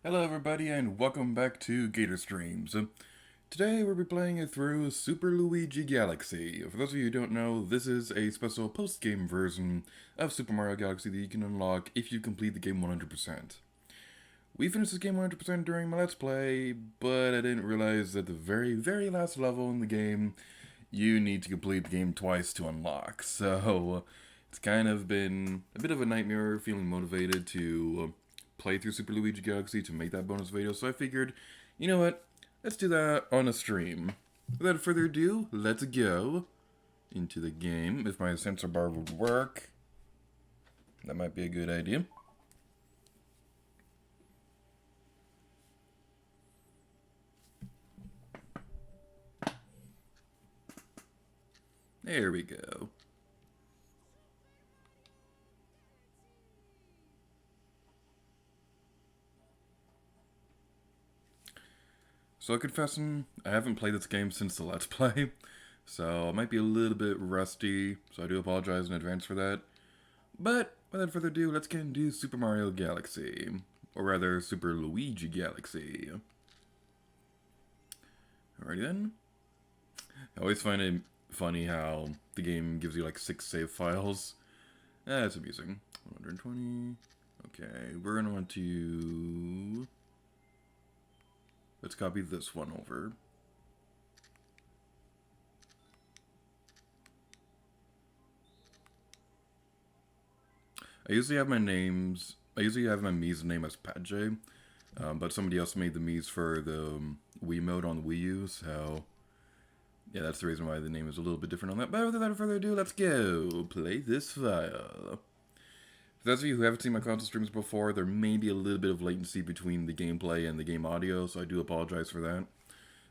Hello everybody and welcome back to G8RStreams. Today we'll be playing it through Super Luigi Galaxy. For those of you who don't know, this is a special post-game version of Super Mario Galaxy that you can unlock if you complete the game 100%. We finished this game 100% during my Let's Play, but I didn't realize that the very last level in the game, you need to complete the game twice to unlock. So it's kind of been a bit of a nightmare feeling motivated to play through Super Luigi Galaxy to make that bonus video, so I figured, you know what, let's do that on a stream. Without further ado, let's go into the game. If my sensor bar would work, that might be a good idea. There we go. So confessing, I haven't played this game since the Let's Play, so I might be a little bit rusty, so I do apologize in advance for that. But without further ado, let's get into Super Mario Galaxy, or rather Super Luigi Galaxy. Alrighty then. I always find it funny how the game gives you like 6 save files. That's amusing. 120. Okay, we're gonna want to... Let's copy this one over. I usually have my Mii's name as Padje, but somebody else made the Mii's for the Wii mode on the Wii U, so yeah, that's the reason why the name is a little bit different on that. But without further ado, let's go play this file. For those of you who haven't seen my console streams before, there may be a little bit of latency between the gameplay and the game audio, so I do apologize for that.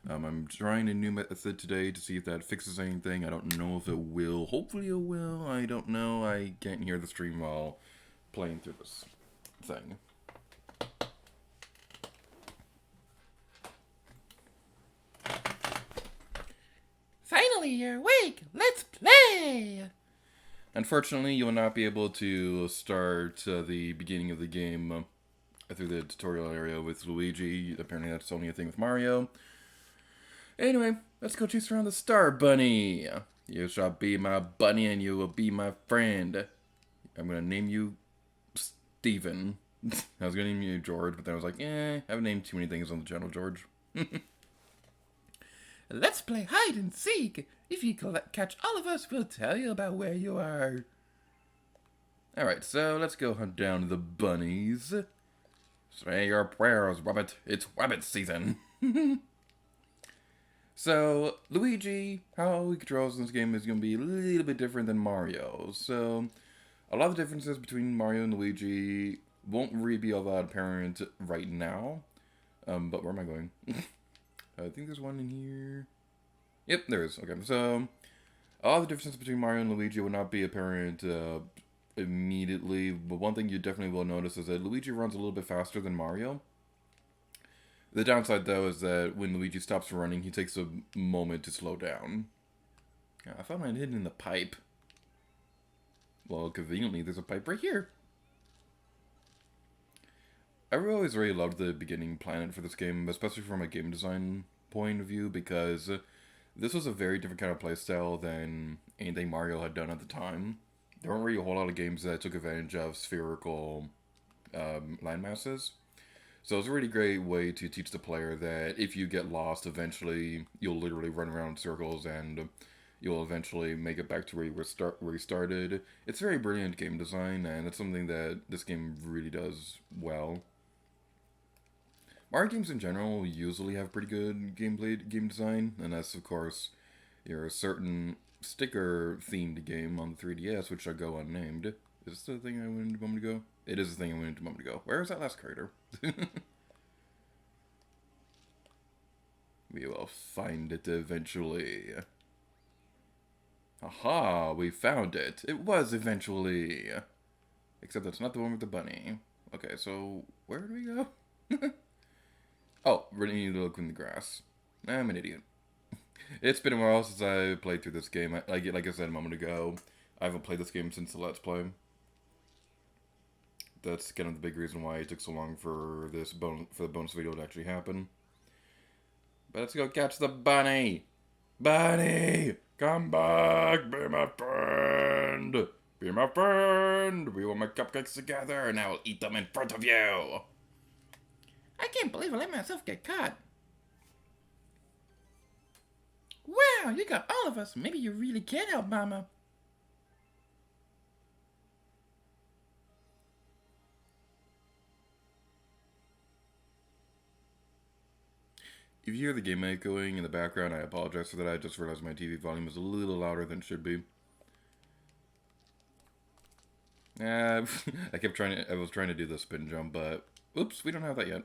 I'm trying a new method today to see if that fixes anything. I don't know if it will. Hopefully it will. I don't know. I can't hear the stream while playing through this thing. Finally, you're awake! Let's play! Unfortunately, you will not be able to start the beginning of the game through the tutorial area with Luigi. Apparently that's only a thing with Mario. Anyway, let's go chase around the Star Bunny. You shall be my bunny and you will be my friend. I'm gonna name you Steven. I was gonna name you George, but then I was like, I haven't named too many things on the channel, George. Let's play hide and seek! If you catch all of us, we'll tell you about where you are. Alright, so let's go hunt down the bunnies. Say your prayers, Wabbit. It's Wabbit season. So, Luigi, how he controls in this game is going to be a little bit different than Mario. So, a lot of the differences between Mario and Luigi won't really be all that apparent right now. But where am I going? I think there's one in here. Yep, there is. Okay, so all the differences between Mario and Luigi will not be apparent immediately. But one thing you definitely will notice is that Luigi runs a little bit faster than Mario. The downside, though, is that when Luigi stops running, he takes a moment to slow down. I thought I'd hidden in the pipe. Well, conveniently, there's a pipe right here. I always really loved the beginning planet for this game, especially from a game design point of view, because this was a very different kind of playstyle than anything Mario had done at the time. There weren't really a whole lot of games that took advantage of spherical landmasses. So it's a really great way to teach the player that if you get lost, eventually you'll literally run around in circles and you'll eventually make it back to where you started. It's very brilliant game design, and it's something that this game really does well. Mario games in general usually have pretty good game design, unless of course you're a certain sticker-themed game on the 3DS, which shall go unnamed. Is this the thing I went into a moment ago? It is the thing I went into a moment ago. Where is that last character? We will find it eventually. Aha, we found it. It was eventually. Except that's not the one with the bunny. Okay, so where do we go? Oh, we need to look in the grass. I'm an idiot. It's been a while since I played through this game. Like I said a moment ago, I haven't played this game since the Let's Play. That's kind of the big reason why it took so long for the bonus video to actually happen. But let's go catch the bunny! Bunny! Come back! Be my friend! Be my friend! We will make cupcakes together and I will eat them in front of you! I can't believe I let myself get caught. Wow, you got all of us. Maybe you really can help Mama. If you hear the game echoing in the background, I apologize for that. I just realized my TV volume is a little louder than it should be. I was trying to do the spin jump, but oops, we don't have that yet.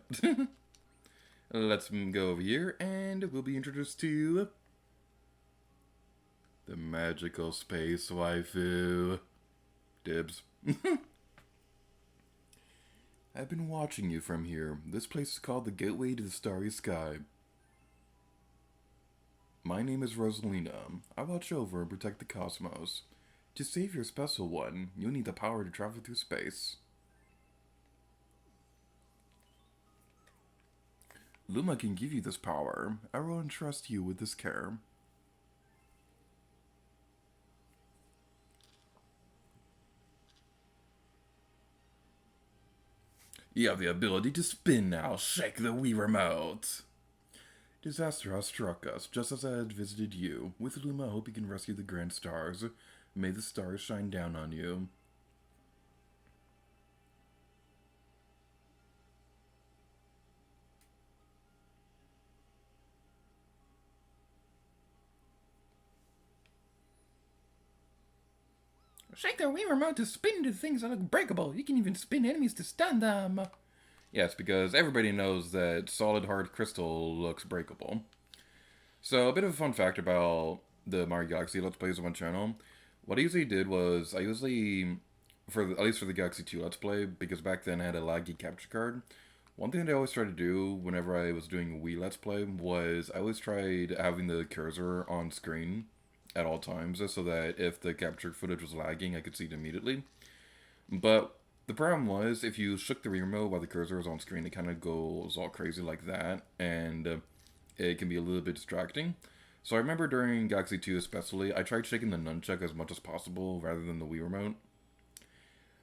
Let's go over here, and we'll be introduced to the magical space waifu. Dibs. I've been watching you from here. This place is called the Gateway to the Starry Sky. My name is Rosalina. I watch over and protect the cosmos. To save your special one, you'll need the power to travel through space. Luma can give you this power. I will entrust you with this care. You have the ability to spin now. Shake the Wii Remote. Disaster has struck us, just as I had visited you. With Luma, I hope you can rescue the grand stars. May the stars shine down on you. Shake the Wii Remote to spin into things that look breakable. You can even spin enemies to stun them. Yes, because everybody knows that solid hard crystal looks breakable. So, a bit of a fun fact about the Mario Galaxy Let's Plays on my channel. What I usually did was, at least for the Galaxy 2 Let's Play, because back then I had a laggy capture card, one thing that I always tried to do whenever I was doing a Wii Let's Play was I always tried having the cursor on screen at all times, so that if the capture footage was lagging, I could see it immediately. But the problem was, if you shook the remote while the cursor was on screen, it kind of goes all crazy like that, and it can be a little bit distracting. So I remember during Galaxy 2 especially, I tried shaking the nunchuck as much as possible rather than the Wii Remote.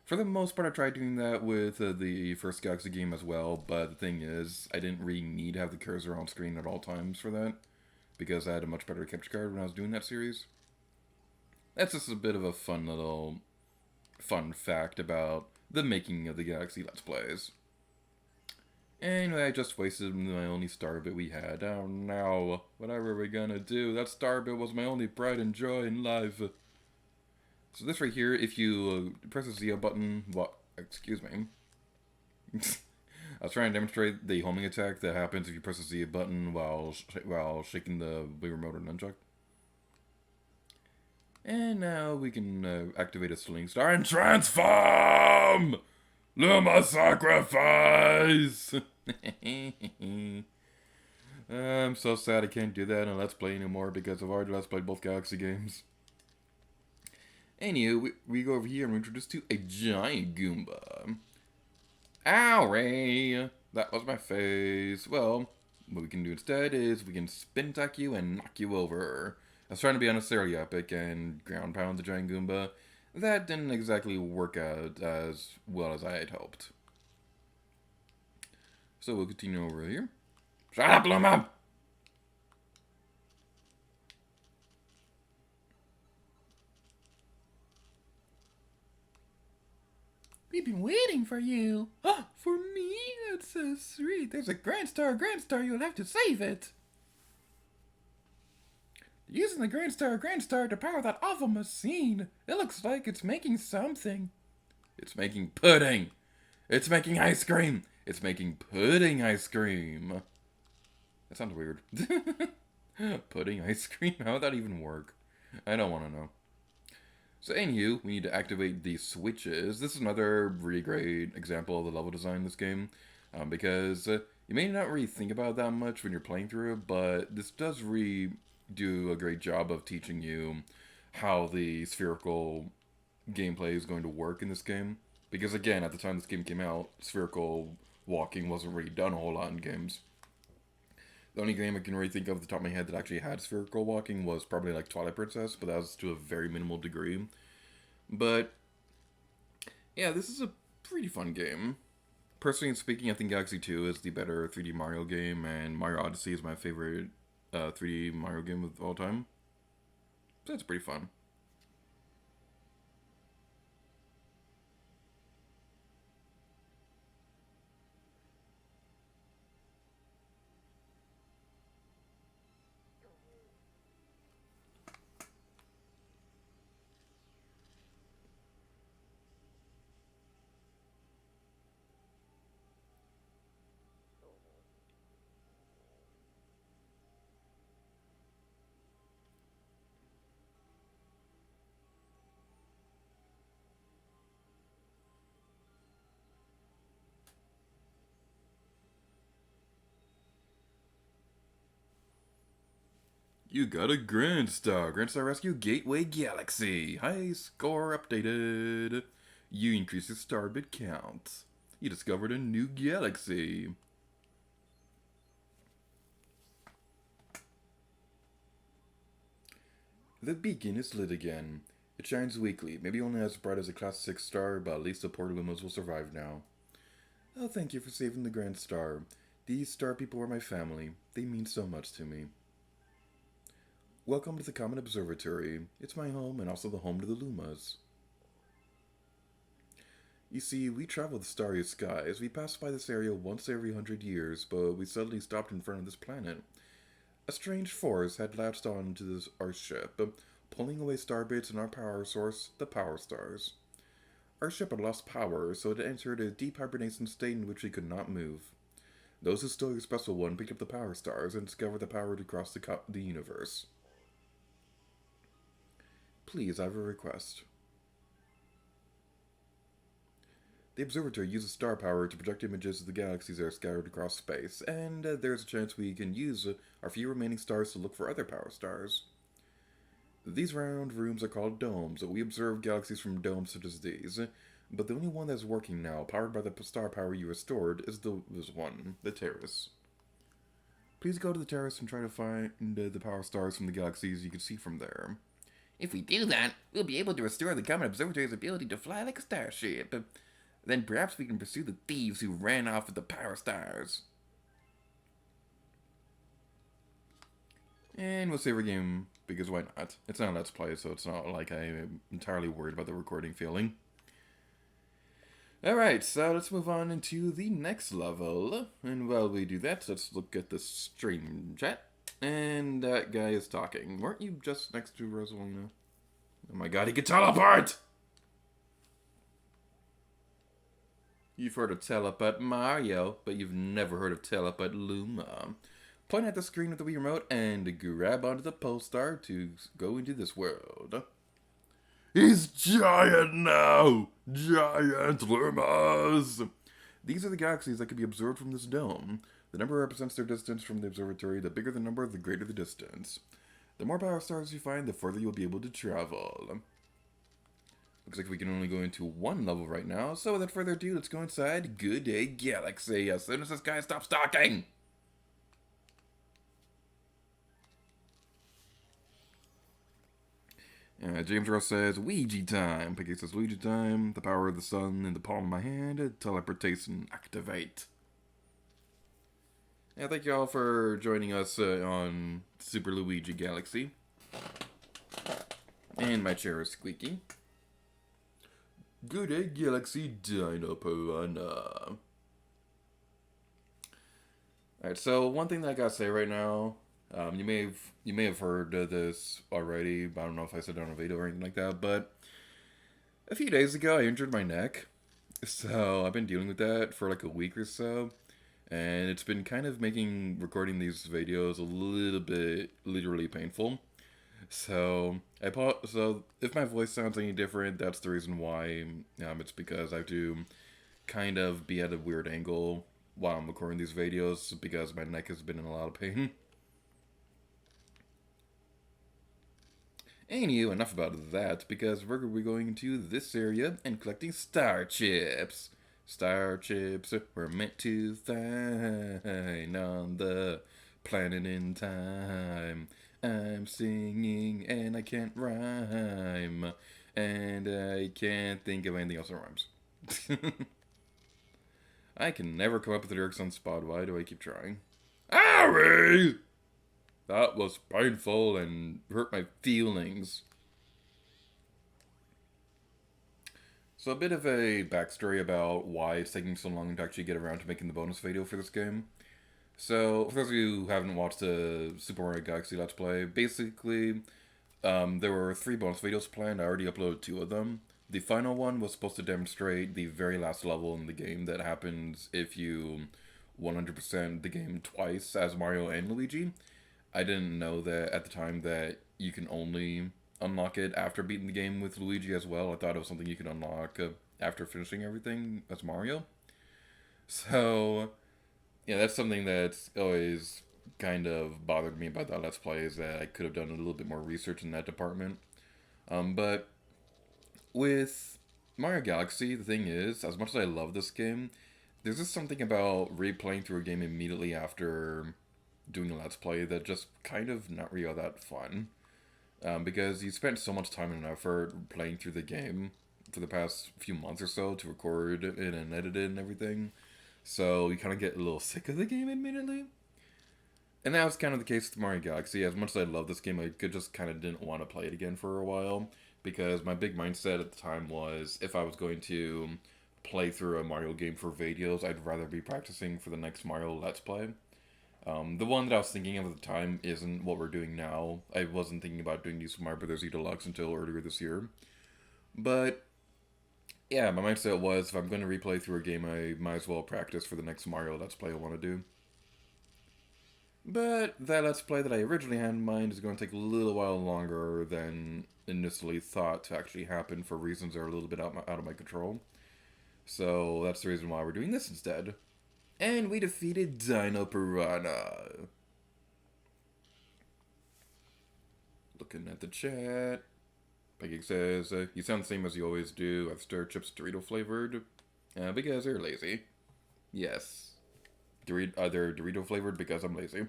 For the most part, I tried doing that with the first Galaxy game as well, but the thing is, I didn't really need to have the cursor on screen at all times for that, because I had a much better capture card when I was doing that series. That's just a bit of a fun fact about the making of the Galaxy Let's Plays. Anyway, I just wasted my only star bit we had. Oh no, whatever we're gonna do, that star bit was my only pride and joy in life. So this right here, if you press the Z button, excuse me. I was trying to demonstrate the homing attack that happens if you press the Z button while shaking the Wii Remote or nunchuck. And now we can activate a Sling Star and transform! Luma sacrifice! I'm so sad I can't do that in Let's Play anymore because I've already Let's Played both Galaxy games. Anywho, we go over here and we're introduced to a giant Goomba. Ow, Ray! That was my face. Well, what we can do instead is we can spin attack you and knock you over. I was trying to be unnecessarily epic and ground pound the giant Goomba. That didn't exactly work out as well as I had hoped. So we'll continue over here. Shut up, Luma! We've been waiting for you. Oh, for me? That's so sweet. There's a Grand Star, you'll have to save it. Using the Grand Star to power that awful machine. It looks like it's making something. It's making pudding. It's making ice cream. It's making pudding ice cream. That sounds weird. Pudding ice cream? How would that even work? I don't want to know. So anywho, we need to activate these switches. This is another really great example of the level design in this game. Because you may not really think about it that much when you're playing through it, but this does really do a great job of teaching you how the spherical gameplay is going to work in this game. Because again, at the time this game came out, spherical walking wasn't really done a whole lot in games. The only game I can really think of at the top of my head that actually had spherical walking was probably like Twilight Princess, but that was to a very minimal degree. But yeah, this is a pretty fun game. Personally speaking, I think Galaxy 2 is the better 3D Mario game, and Mario Odyssey is my favorite 3D Mario game of all time. So it's pretty fun. You got a Grand Star. Grand Star Rescue Gateway Galaxy. High score updated. You increase your star bit count. You discovered a new galaxy. The beacon is lit again. It shines weakly, maybe only as bright as a Class 6 star, but at least the Port Lumos will survive now. Oh, thank you for saving the Grand Star. These star people are my family. They mean so much to me. Welcome to the Common Observatory. It's my home and also the home to the Lumas. You see, we travel the starry skies. We pass by this area once every 100 years, but we suddenly stopped in front of this planet. A strange force had latched on to our ship, pulling away starbits and our power source, the Power Stars. Our ship had lost power, so it entered a deep hibernation state in which we could not move. Those who stole your special one picked up the Power Stars and discovered the power to cross the universe. Please, I have a request. The observatory uses star power to project images of the galaxies that are scattered across space, and there's a chance we can use our few remaining stars to look for other power stars. These round rooms are called domes. We observe galaxies from domes such as these, but the only one that's working now, powered by the star power you restored, is this one, the terrace. Please go to the terrace and try to find the power stars from the galaxies you can see from there. If we do that, we'll be able to restore the Common Observatory's ability to fly like a starship. Then perhaps we can pursue the thieves who ran off with the Power Stars. And we'll save our game, because why not? It's not a Let's Play, so it's not like I'm entirely worried about the recording failing. Alright, so let's move on into the next level. And while we do that, let's look at the stream chat. And that guy is talking. Weren't you just next to Rosalina? Oh my god, he can teleport! You've heard of Teleport Mario, but you've never heard of Teleport Luma. Point at the screen with the Wii Remote and grab onto the pole star to go into this world. He's giant now! Giant Lumas! These are the galaxies that can be observed from this dome. The number represents their distance from the observatory. The bigger the number, the greater the distance. The more power stars you find, the further you'll be able to travel. Looks like we can only go into one level right now, so without further ado, let's go inside Good Day Galaxy as soon as this guy stops talking! James Ross says, Luigi time. Piggy says, Luigi time. The power of the sun in the palm of my hand. Teleportation activate. Yeah, thank you all for joining us on Super Luigi Galaxy. And my chair is squeaky. Good Day Galaxy Dino Piranha. Alright, so one thing that I gotta say right now, you may have heard this already, but I don't know if I said it on a video or anything like that, but a few days ago I injured my neck, so I've been dealing with that for like a week or so, and it's been kind of making recording these videos a little bit literally painful. So if my voice sounds any different, that's the reason why. It's because I have to kind of be at a weird angle while I'm recording these videos because my neck has been in a lot of pain. Anywho, enough about that, because we're going to be going into this area and collecting star chips. Star chips were meant to find on the planet in time. I'm singing and I can't rhyme. And I can't think of anything else that rhymes. I can never come up with the lyrics on spot. Why do I keep trying? Owie! That was painful and hurt my feelings. So a bit of a backstory about why it's taking so long to actually get around to making the bonus video for this game. So, for those of you who haven't watched the Super Mario Galaxy Let's Play, basically, there were 3 bonus videos planned. I already uploaded 2 of them. The final one was supposed to demonstrate the very last level in the game that happens if you 100% the game twice as Mario and Luigi. I didn't know that at the time that you can only unlock it after beating the game with Luigi as well. I thought it was something you could unlock after finishing everything as Mario. So, yeah, that's something that's always kind of bothered me about that Let's Play, is that I could have done a little bit more research in that department. But with Mario Galaxy, the thing is, as much as I love this game, there's just something about replaying through a game immediately after doing a Let's Play that just kind of not really all that fun. Because you spent so much time and effort playing through the game for the past few months or so to record it and edit it and everything. So you kind of get a little sick of the game admittedly. And that was kind of the case with Mario Galaxy. As much as I love this game, I just kind of didn't want to play it again for a while. Because my big mindset at the time was, if I was going to play through a Mario game for videos, I'd rather be practicing for the next Mario Let's Play. The one that I was thinking of at the time isn't what we're doing now. I wasn't thinking about doing New Super Mario Bros. Deluxe until earlier this year. But, yeah, my mindset was, if I'm going to replay through a game, I might as well practice for the next Mario Let's Play I want to do. But that Let's Play that I originally had in mind is going to take a little while longer than initially thought to actually happen for reasons that are a little bit out of my control. So that's the reason why we're doing this instead. And we defeated Dino Piranha. Looking at the chat. Peggy says, you sound the same as you always do. I've stir chips Dorito flavored. Because they're lazy. Yes. They're Dorito flavored because I'm lazy.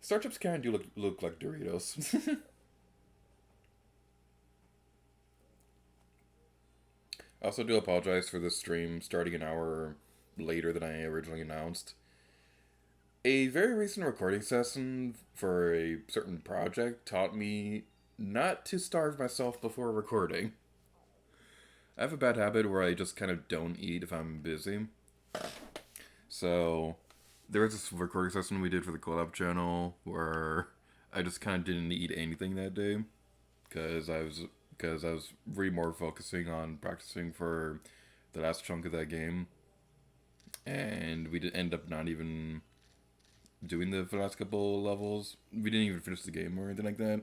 Star chips kind of do look like Doritos. I also do apologize for this stream starting an hour later than I originally announced. A very recent recording session for a certain project taught me not to starve myself before recording. I have a bad habit where I just kind of don't eat if I'm busy. So, there was this recording session we did for the collab channel where I just kind of didn't eat anything that day. Because I was really more focusing on practicing for the last chunk of that game. And we did end up not even doing the last couple levels. We didn't even finish the game or anything like that.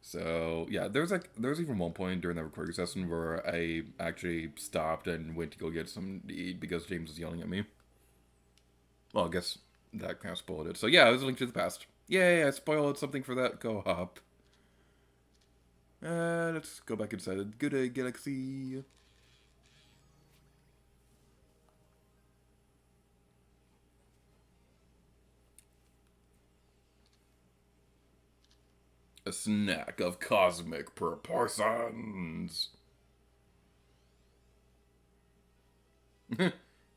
So, yeah, there was even one point during that recording session where I actually stopped and went to go get something to eat because James was yelling at me. Well, I guess that kind of spoiled it. So, yeah, it was a Link to the Past. Yay, I spoiled something for that co-op. Let's go back inside of Good Galaxy. A snack of cosmic proportions.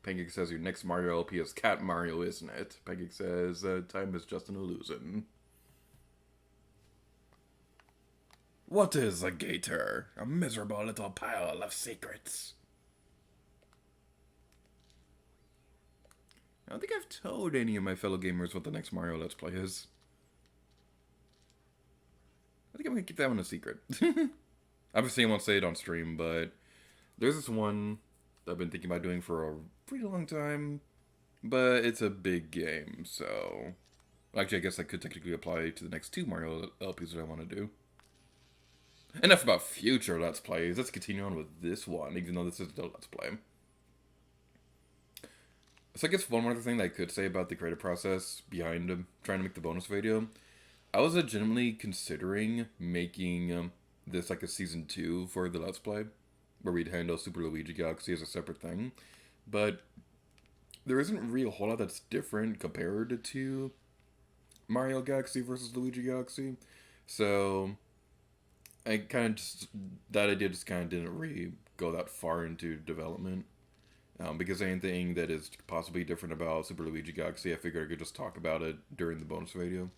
Pancake says your next Mario LP is Cat Mario, isn't it? Pancake says time is just an illusion. What is a gator? A miserable little pile of secrets. I don't think I've told any of my fellow gamers what the next Mario Let's Play is. I think I'm gonna keep that one a secret. Obviously I won't say it on stream, but there's this one that I've been thinking about doing for a pretty long time, but it's a big game, so... Actually, I guess that could technically apply to the next 2 Mario LPs that I want to do. Enough about future Let's Plays. Let's continue on with this one, even though this is the Let's Play. So I guess one other thing that I could say about the creative process behind trying to make the bonus video, I was legitimately considering making this like a season 2 for the Let's Play, where we'd handle Super Luigi Galaxy as a separate thing. But there isn't really a whole lot that's different compared to Mario Galaxy versus Luigi Galaxy. So I kind of just, that idea just kind of didn't really go that far into development. Because anything that is possibly different about Super Luigi Galaxy, I figured I could just talk about it during the bonus video.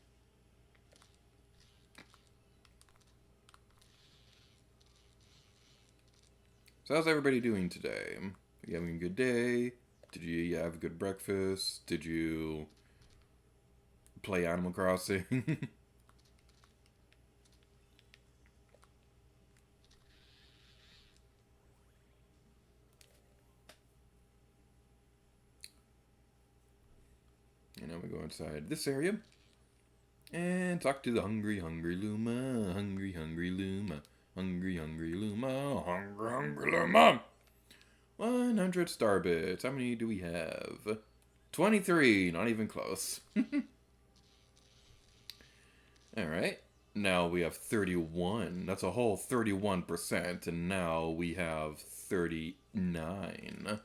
So how's everybody doing today? Are you having a good day? Did you have a good breakfast? Did you play Animal Crossing? And now we go inside this area and talk to the hungry, hungry Luma. Hungry, hungry Luma. Hungry, hungry Luma. Hungry, hungry Luma. 100 star bits. How many do we have? 23. Not even close. Alright. Now we have 31. That's a whole 31%. And now we have 39.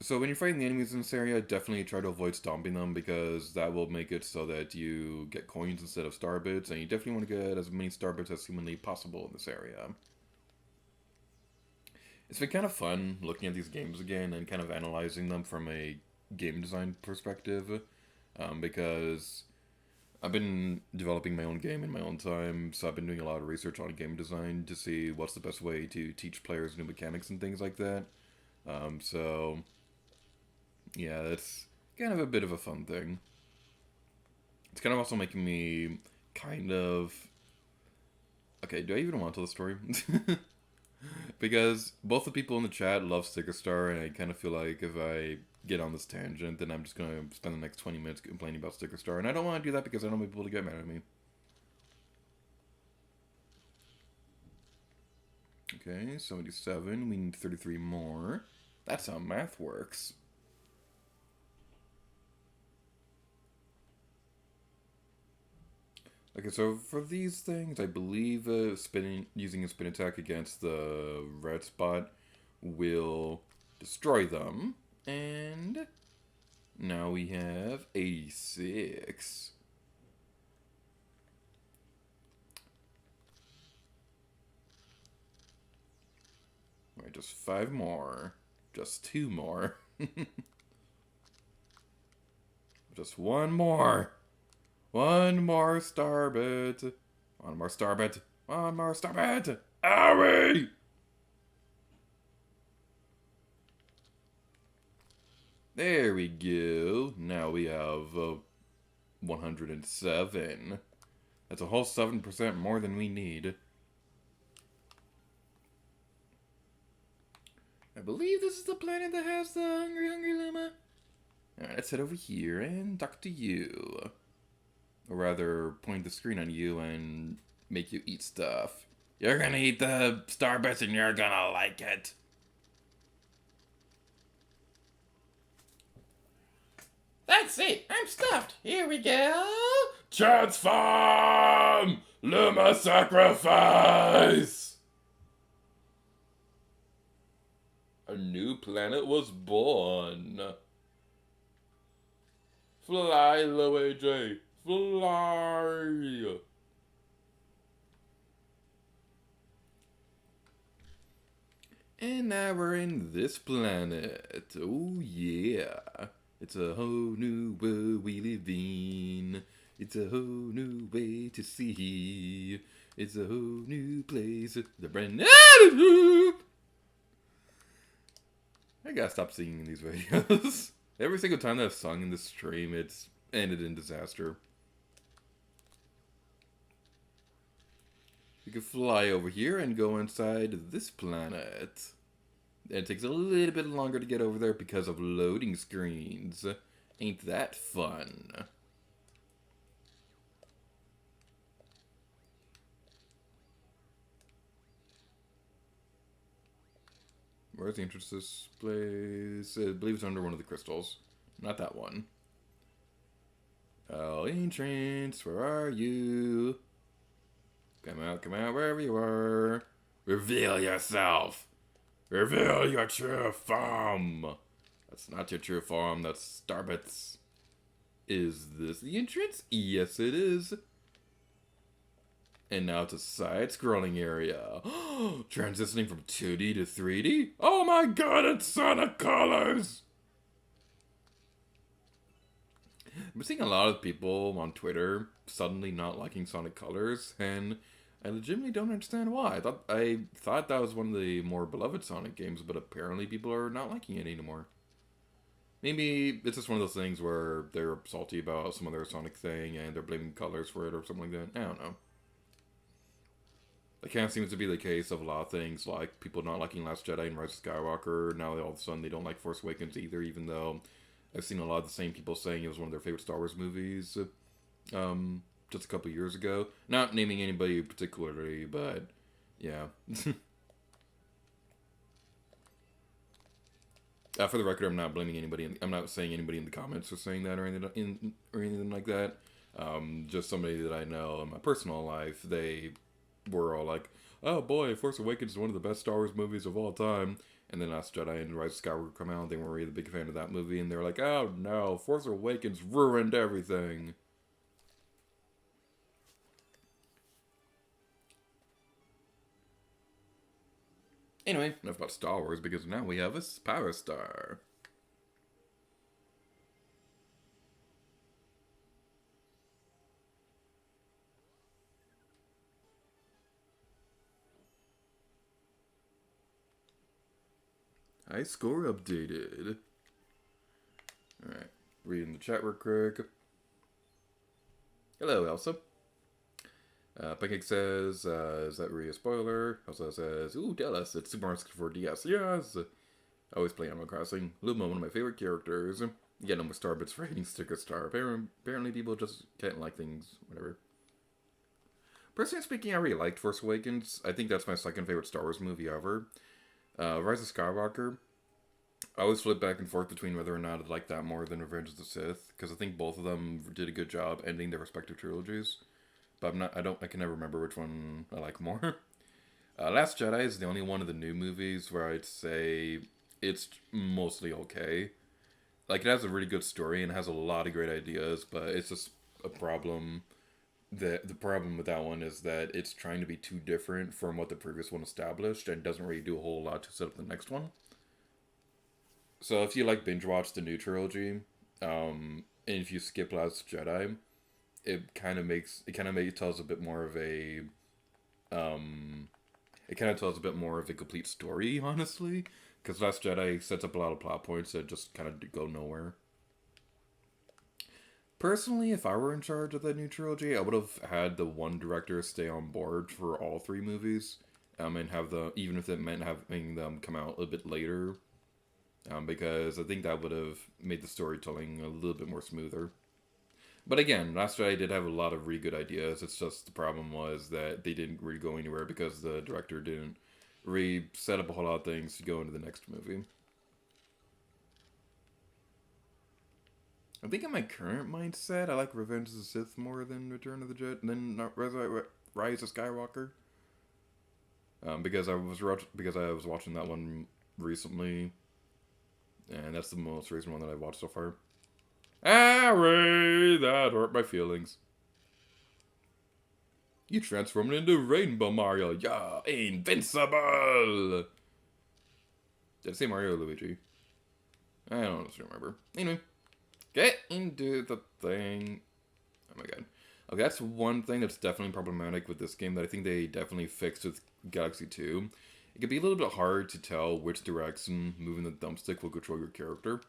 So when you're fighting the enemies in this area, definitely try to avoid stomping them, because that will make it so that you get coins instead of star bits, and you definitely want to get as many star bits as humanly possible in this area. It's been kind of fun looking at these games again and kind of analyzing them from a game design perspective, because I've been developing my own game in my own time, so I've been doing a lot of research on game design to see what's the best way to teach players new mechanics and things like that. So yeah, it's kind of a bit of a fun thing. It's kind of also making me kind of... Okay, do I even want to tell the story? Because both the people in the chat love Sticker Star, and I kind of feel like if I get on this tangent, then I'm just going to spend the next 20 minutes complaining about Sticker Star, and I don't want to do that because I don't want people to get mad at me. Okay, 77. We need 33 more. That's how math works. Okay, so for these things, I believe using a spin attack against the red spot will destroy them. And now we have 86. Right, just 5 more. Just 2 more. Just 1 more. 1 more star bit. 1 more star bit. 1 more star bit. Owie! There we go. Now we have 107. That's a whole 7% more than we need. I believe this is the planet that has the Hungry Hungry Luma. Alright, let's head over here and talk to you. Or rather, point the screen on you and make you eat stuff. You're gonna eat the star bits and you're gonna like it. That's it. I'm stuffed. Here we go. Transform! Luma sacrifice! A new planet was born. Fly, Luigi. Fly! And now we're in this planet. Oh yeah. It's a whole new world we live in. It's a whole new way to see. It's a whole new place. The brand new. I gotta stop singing in these videos. Every single time that I've sung in this stream, it's ended in disaster. We can fly over here and go inside this planet. It takes a little bit longer to get over there because of loading screens. Ain't that fun? Where's the entrance to this place? I believe it's under one of the crystals. Not that one. Oh, entrance, where are you? Come out, wherever you are. Reveal yourself. Reveal your true form. That's not your true form, that's Starbits. Is this the entrance? Yes, it is. And now it's a side-scrolling area. Transitioning from 2D to 3D? Oh my god, it's Sonic Colors! I'm seeing a lot of people on Twitter suddenly not liking Sonic Colors, and I legitimately don't understand why. I thought that was one of the more beloved Sonic games, but apparently people are not liking it anymore. Maybe it's just one of those things where they're salty about some other Sonic thing and they're blaming Colors for it or something like that. I don't know. That kind of seems to be the case of a lot of things, like people not liking Last Jedi and Rise of Skywalker. Now all of a sudden they don't like Force Awakens either, even though I've seen a lot of the same people saying it was one of their favorite Star Wars movies just a couple years ago. Not naming anybody particularly, but yeah. For the record, I'm not blaming anybody. I'm not saying anybody in the comments was saying that or anything like that. Just somebody that I know in my personal life, they were all like, oh boy, Force Awakens is one of the best Star Wars movies of all time. And then Last Jedi and Rise of Skywalker come out, they weren't really a big fan of that movie, and they were like, oh no, Force Awakens ruined everything. Anyway, enough about Star Wars, because now we have a Power Star. High score updated. Alright, reading the chat real quick. Hello, Elsa. Pancake says, is that really a spoiler? Elsa says, ooh, tell us, it's Super Mario 64 DS. Yes! I always play Animal Crossing. Luma, one of my favorite characters. Yeah, no more Starbits for hating Sticker Star. Apparently people just can't like things, whatever. Personally speaking, I really liked Force Awakens. I think that's my second favorite Star Wars movie ever. Rise of Skywalker, I always flip back and forth between whether or not I'd like that more than Revenge of the Sith, because I think both of them did a good job ending their respective trilogies. But I can never remember which one I like more. Last Jedi is the only one of the new movies where I'd say it's mostly okay. Like, it has a really good story and has a lot of great ideas, but it's just a problem. The problem with that one is that it's trying to be too different from what the previous one established and doesn't really do a whole lot to set up the next one. So if you like binge watch the new trilogy, and if you skip Last Jedi, it kind of tells a bit more of a complete story, honestly, because Last Jedi sets up a lot of plot points that just kind of go nowhere. Personally, if I were in charge of the new trilogy, I would have had the one director stay on board for all three movies, and have even if it meant having them come out a bit later, because I think that would have made the storytelling a little bit more smoother. But again, Last Jedi did have a lot of really good ideas. It's just the problem was that they didn't really go anywhere because the director didn't really set up a whole lot of things to go into the next movie. I think in my current mindset, I like Revenge of the Sith more than Return of the Jedi, than Rise of Skywalker. Because I was watching that one recently, and that's the most recent one that I've watched so far. Harry, that hurt my feelings. You transformed into Rainbow Mario. Yeah, invincible. Did I say Mario or Luigi? I don't remember. Anyway. Get into the thing. Oh my god. Okay, that's one thing that's definitely problematic with this game that I think they definitely fixed with Galaxy 2. It can be a little bit hard to tell which direction moving the thumbstick will control your character.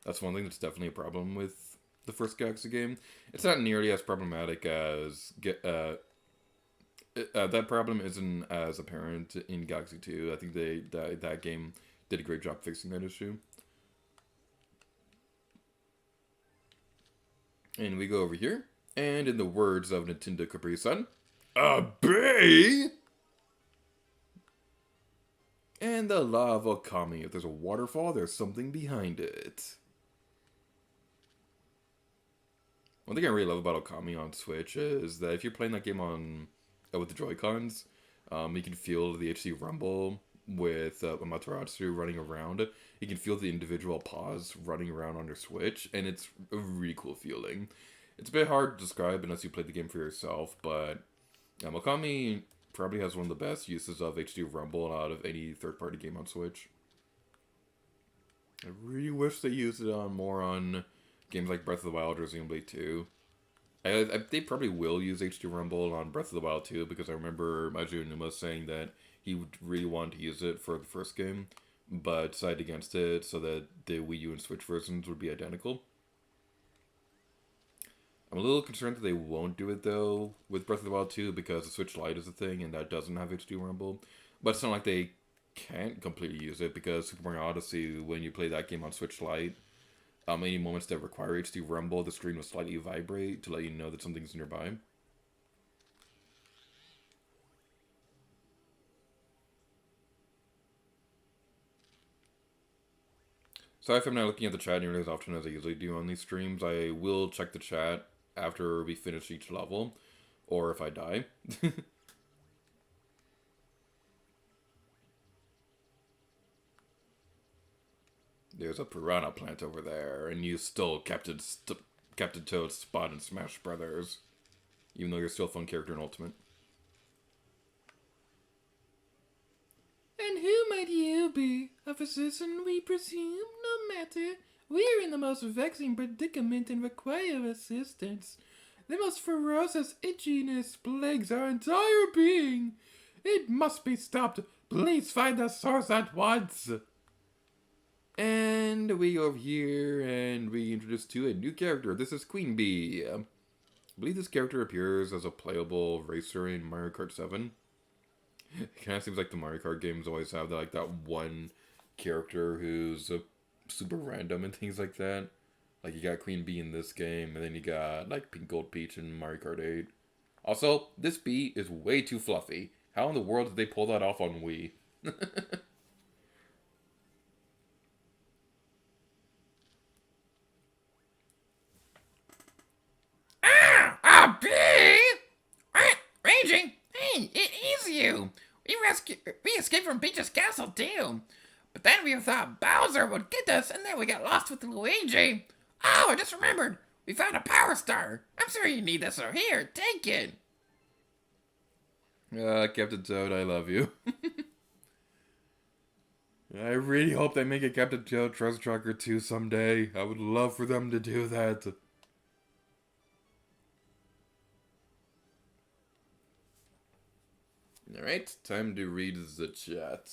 That's one thing that's definitely a problem with the first Galaxy game. It's not nearly as problematic as... that problem isn't as apparent in Galaxy 2. I think that game did a great job fixing that issue. And we go over here, and in the words of Nintendo Capri Sun, a bee? And the lava Kami. If there's a waterfall, there's something behind it. One thing I really love about Okami on Switch is that if you're playing that game on with the Joy-Cons, you can feel the HD rumble with Amaterasu running around. You can feel the individual paws running around on your Switch, and it's a really cool feeling. It's a bit hard to describe unless you play the game for yourself, but Okami probably has one of the best uses of HD rumble out of any third-party game on Switch. I really wish they used it on more on games like Breath of the Wild or Xenoblade 2. They probably will use HD Rumble on Breath of the Wild 2 because I remember Maju Numa saying that he would really want to use it for the first game, but decided against it so that the Wii U and Switch versions would be identical. I'm a little concerned that they won't do it though with Breath of the Wild 2 because the Switch Lite is a thing and that doesn't have HD Rumble. But it's not like they can't completely use it because Super Mario Odyssey, when you play that game on Switch Lite, any moments that require HD Rumble, the screen will slightly vibrate to let you know that something's nearby. Sorry if I'm not looking at the chat nearly as often as I usually do on these streams. I will check the chat after we finish each level, or if I die. There's a piranha plant over there, and you stole Captain Toad's spot in Smash Brothers, even though you're still a fun character in Ultimate. And who might you be? A physician, we presume? No matter. We're in the most vexing predicament and require assistance. The most ferocious itchiness plagues our entire being. It must be stopped. Please find the source at once. And we go over here, and we introduce to a new character. This is Queen Bee. I believe this character appears as a playable racer in Mario Kart 7. It kind of seems like the Mario Kart games always have that one character who's super random and things like that. Like you got Queen Bee in this game, and then you got like Pink Gold Peach in Mario Kart 8. Also, this bee is way too fluffy. How in the world did they pull that off on Wii? Ah, bee! Raging! Hey, it is you! We escaped from Peach's castle too. But then we thought Bowser would get us, and then we got lost with Luigi. Oh, I just remembered. We found a power star. I'm sure you need this, so here, take it. Captain Toad, I love you. I really hope they make a Captain Toad Treasure Tracker 2 someday. I would love for them to do that. Alright, time to read the chat.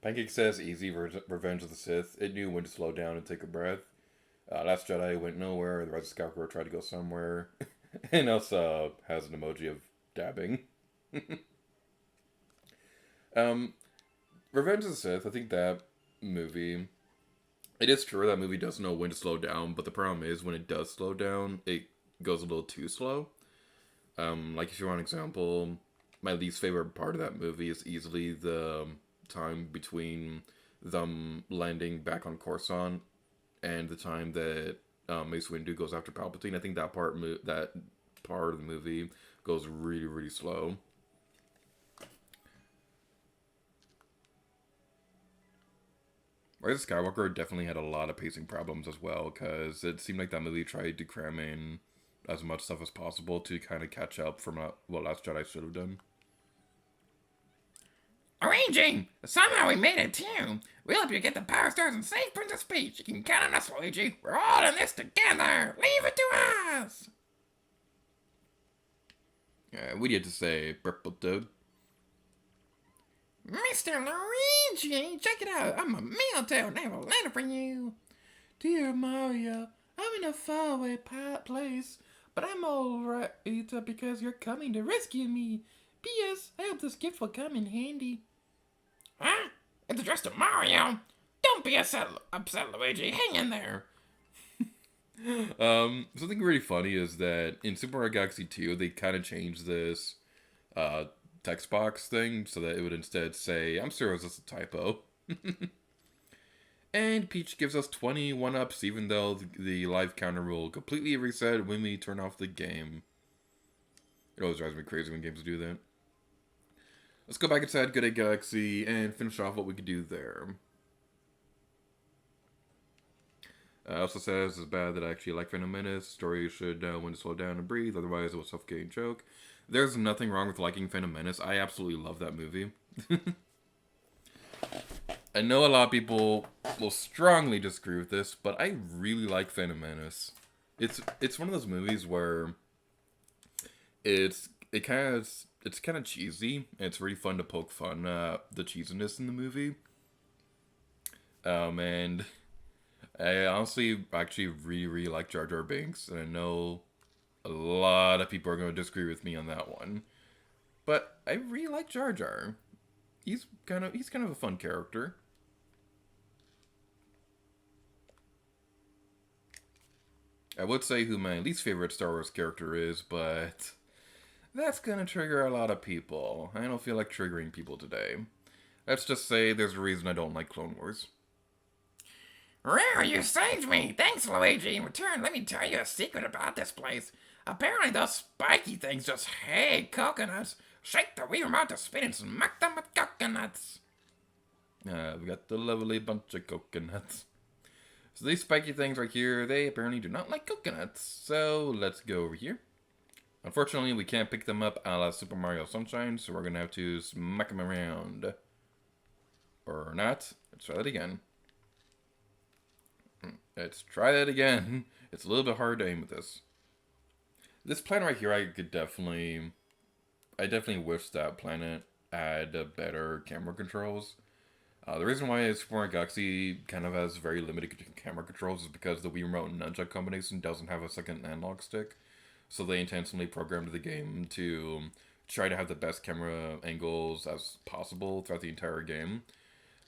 Pancake says, easy Revenge of the Sith. It knew when to slow down and take a breath. Last Jedi went nowhere. The Rise of Skywalker tried to go somewhere. And Elsa has an emoji of dabbing. Revenge of the Sith, I think that movie... It is true that movie does know when to slow down, but the problem is when it does slow down, it goes a little too slow. Like if you want an example, my least favorite part of that movie is easily the time between them landing back on Coruscant and the time that Mace Windu goes after Palpatine. I think that part of the movie goes really, really slow. Rise of Skywalker definitely had a lot of pacing problems as well, because it seemed like that movie tried to cram in as much stuff as possible to kind of catch up from what Last Jedi should have done. Arranging! Somehow we made it too. We'll help you get the power stars and save Princess Peach. You can count on us, Luigi. We're all in this together. Leave it to us. What do you have to say, Purple Toad? Mr. Luigi, check it out. I'm a meal toad and I have a letter for you. Dear Mario, I'm in a faraway place, but I'm alright because you're coming to rescue me. P.S. I hope this gift will come in handy. Huh? It's addressed to Mario. Don't be upset, Luigi. Hang in there. Something really funny is that in Super Mario Galaxy 2, they kind of changed this uh, text box thing so that it would instead say, I'm sure it was just a typo. And Peach gives us 21 ups, even though the live counter will completely reset when we turn off the game. It always drives me crazy when games do that. Let's go back inside Good Day Galaxy and finish off what we could do there. Also says it's bad that I actually like Phantom Menace. Story should know when to slow down and breathe, otherwise it will suffocate and choke. There's nothing wrong with liking Phantom Menace. I absolutely love that movie. I know a lot of people will strongly disagree with this, but I really like Phantom Menace. It's one of those movies where it's kind of cheesy, and it's really fun to poke fun the cheesiness in the movie. And I honestly actually really like Jar Jar Binks, and I know a lot of people are going to disagree with me on that one. But I really like Jar Jar. He's kind of a fun character. I would say who my least favorite Star Wars character is, but that's gonna trigger a lot of people. I don't feel like triggering people today. Let's just say there's a reason I don't like Clone Wars. Wow, you saved me! Thanks, Luigi. In return, let me tell you a secret about this place. Apparently those spiky things just hate coconuts. Shake the Wii remote to spin and smack them with coconuts. We got the lovely bunch of coconuts. So these spiky things right here, they apparently do not like coconuts. So let's go over here. Unfortunately, we can't pick them up a la Super Mario Sunshine, so we're going to have to smack them around. Or not. Let's try that again. Let's try that again. It's a little bit hard to aim with this. This planet right here, I definitely wish that planet had better camera controls. The reason why Super Mario Galaxy kind of has very limited camera controls is because the Wii Remote and Nunchuck combination doesn't have a second analog stick. So they intentionally programmed the game to try to have the best camera angles as possible throughout the entire game.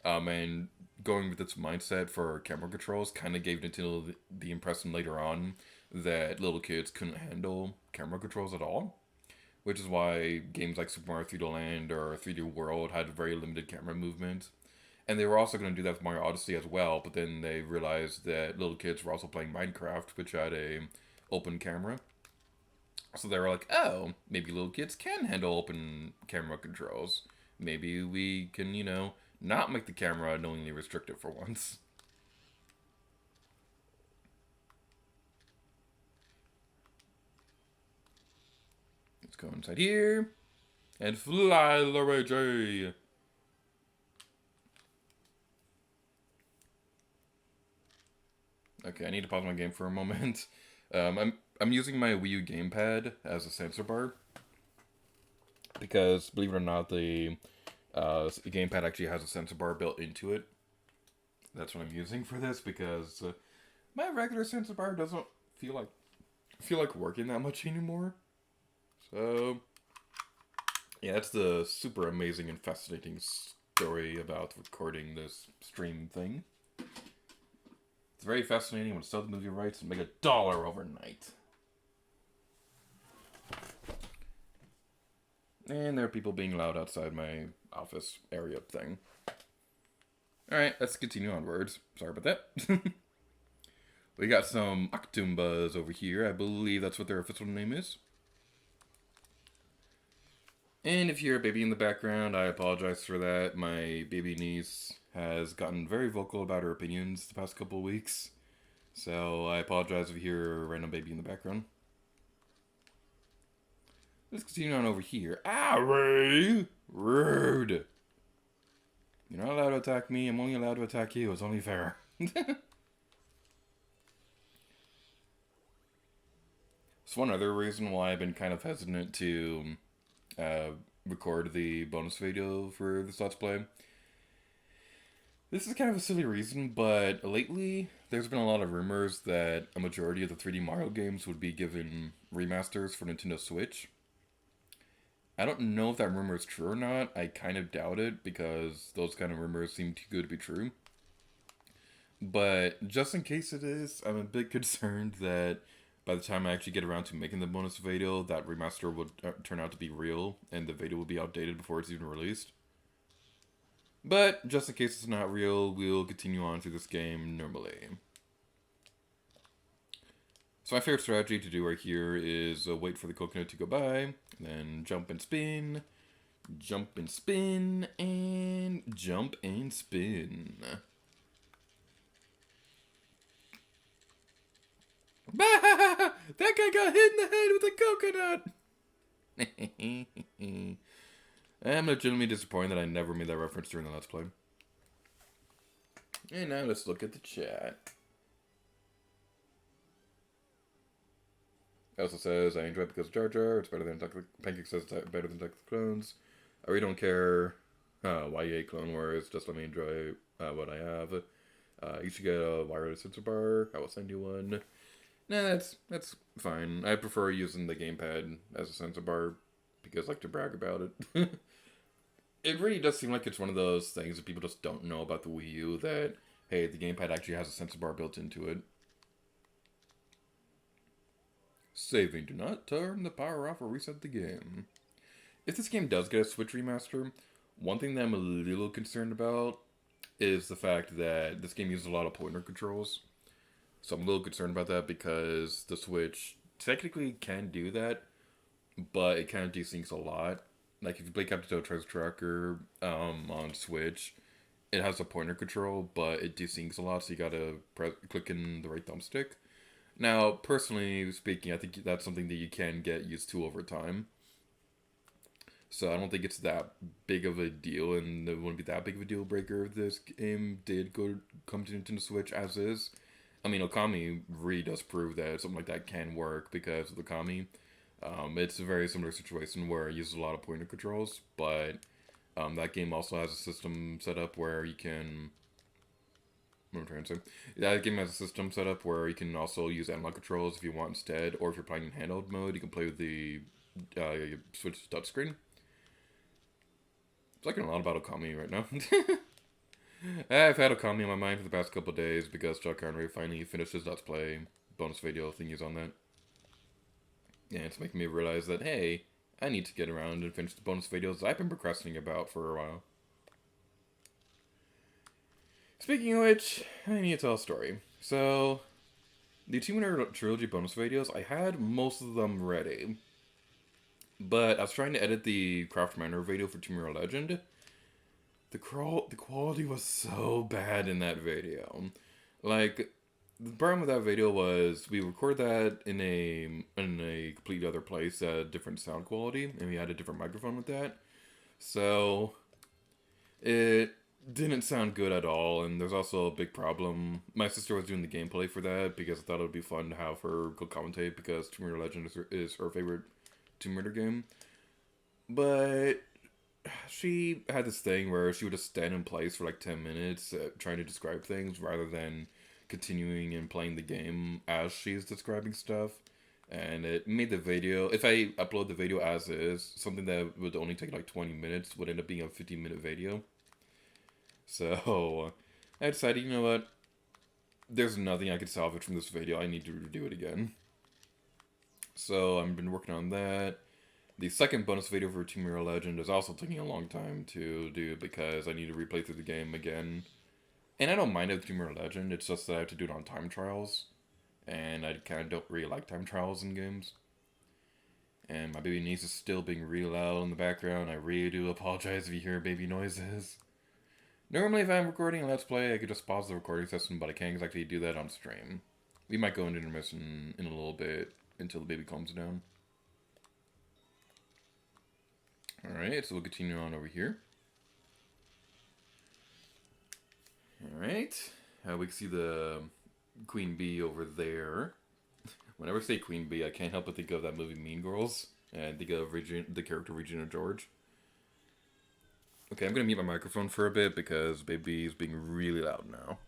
And going with its mindset for camera controls kind of gave Nintendo the impression later on that little kids couldn't handle camera controls at all. Which is why games like Super Mario 3D Land or 3D World had very limited camera movement. And they were also going to do that with Mario Odyssey as well, but then they realized that little kids were also playing Minecraft, which had a open camera. So they were like, oh, maybe little kids can handle open camera controls. Maybe we can, not make the camera unknowingly restricted for once. Let's go inside here and fly, Luigi. Okay, I need to pause my game for a moment. I'm using my Wii U gamepad as a sensor bar because, believe it or not, the gamepad actually has a sensor bar built into it. That's what I'm using for this because my regular sensor bar doesn't feel like working that much anymore. So yeah, that's the super amazing and fascinating story about recording this stream thing. It's very fascinating when sell the movie rights and make $1 overnight. And there are people being loud outside my office area thing. Alright, let's continue onwards. Sorry about that. We got some Octumbas over here. I believe that's what their official name is. And if you hear a baby in the background, I apologize for that. My baby niece has gotten very vocal about her opinions the past couple of weeks. So I apologize if you hear a random baby in the background. Let's continue on over here. Ray! Rude! You're not allowed to attack me. I'm only allowed to attack you. It's only fair. It's one other reason why I've been kind of hesitant to record the bonus video for this Let's Play. This is kind of a silly reason, but lately there's been a lot of rumors that a majority of the 3D Mario games would be given remasters for Nintendo Switch. I don't know if that rumor is true or not. I kind of doubt it because those kind of rumors seem too good to be true. But just in case it is, I'm a bit concerned that by the time I actually get around to making the bonus video, that remaster would turn out to be real, and the video will be outdated before it's even released. But just in case it's not real, we'll continue on through this game normally. So my favorite strategy to do right here is wait for the coconut to go by, then jump and spin, jump and spin, and jump and spin. Bah! That guy got hit in the head with a coconut! I'm legitimately disappointed that I never made that reference during the Let's Play. And now let's look at the chat. It also says, I enjoy it because of Jar Jar. It's better than Pancake says it's better than Attack of the Clones. I really don't care why you hate Clone Wars. Just let me enjoy what I have. You should get a wireless sensor bar. I will send you one. Nah, that's fine. I prefer using the gamepad as a sensor bar because I like to brag about it. It really does seem like it's one of those things that people just don't know about the Wii U, that, hey, the gamepad actually has a sensor bar built into it. Saving. Do not turn the power off or reset the game. If this game does get a Switch remaster, one thing that I'm a little concerned about is the fact that this game uses a lot of pointer controls. So I'm a little concerned about that because the Switch technically can do that, but it kind of desyncs a lot. Like if you play Captain Treasure Tracker on Switch, it has a pointer control, but it desyncs a lot, so you gotta click in the right thumbstick. Now, personally speaking, I think that's something that you can get used to over time. So I don't think it's that big of a deal, and it wouldn't be that big of a deal breaker if this game did come to Nintendo Switch as is. I mean, Okami really does prove that something like that can work because of Okami. It's a very similar situation where it uses a lot of pointer controls, but that game also has a system set up where you can... What am I trying to say? That game has a system set up where you can also use analog controls if you want instead, or if you're playing in handheld mode, you can play with the Switch touchscreen. It's like a lot about Okami right now. I've had Okami on my mind for the past couple of days because Chuck Connery finally finished his Let's Play bonus video thingies on that. And it's making me realize that, hey, I need to get around and finish the bonus videos I've been procrastinating about for a while. Speaking of which, I need to tell a story. So, the Tomb Raider Trilogy bonus videos, I had most of them ready. But I was trying to edit the Craft Manor video for Tomb Raider Legend. The quality was so bad in that video. Like, the problem with that video was we recorded that in a completely other place at a different sound quality, and we had a different microphone with that. So, it didn't sound good at all, and there's also a big problem. My sister was doing the gameplay for that because I thought it would be fun to have her go commentate because Tomb Raider Legend is her favorite Tomb Raider game. But she had this thing where she would just stand in place for like 10 minutes trying to describe things rather than continuing and playing the game as she's describing stuff. And it made the video, if I upload the video as is, something that would only take like 20 minutes would end up being a 15-minute video. So I decided, you know what, there's nothing I could salvage from this video, I need to redo it again. So I've been working on that. The second bonus video for Tomb Raider Legend is also taking a long time to do because I need to replay through the game again. And I don't mind it with Tomb Raider Legend, it's just that I have to do it on time trials. And I kind of don't really like time trials in games. And my baby niece is still being real loud in the background. I really do apologize if you hear baby noises. Normally if I'm recording a Let's Play, I could just pause the recording session, but I can't exactly do that on stream. We might go into intermission in a little bit until the baby calms down. Alright, so we'll continue on over here. Alright, we can see the Queen Bee over there. Whenever I say Queen Bee, I can't help but think of that movie Mean Girls, and think of the character Regina George. Okay, I'm gonna mute my microphone for a bit because baby is being really loud now.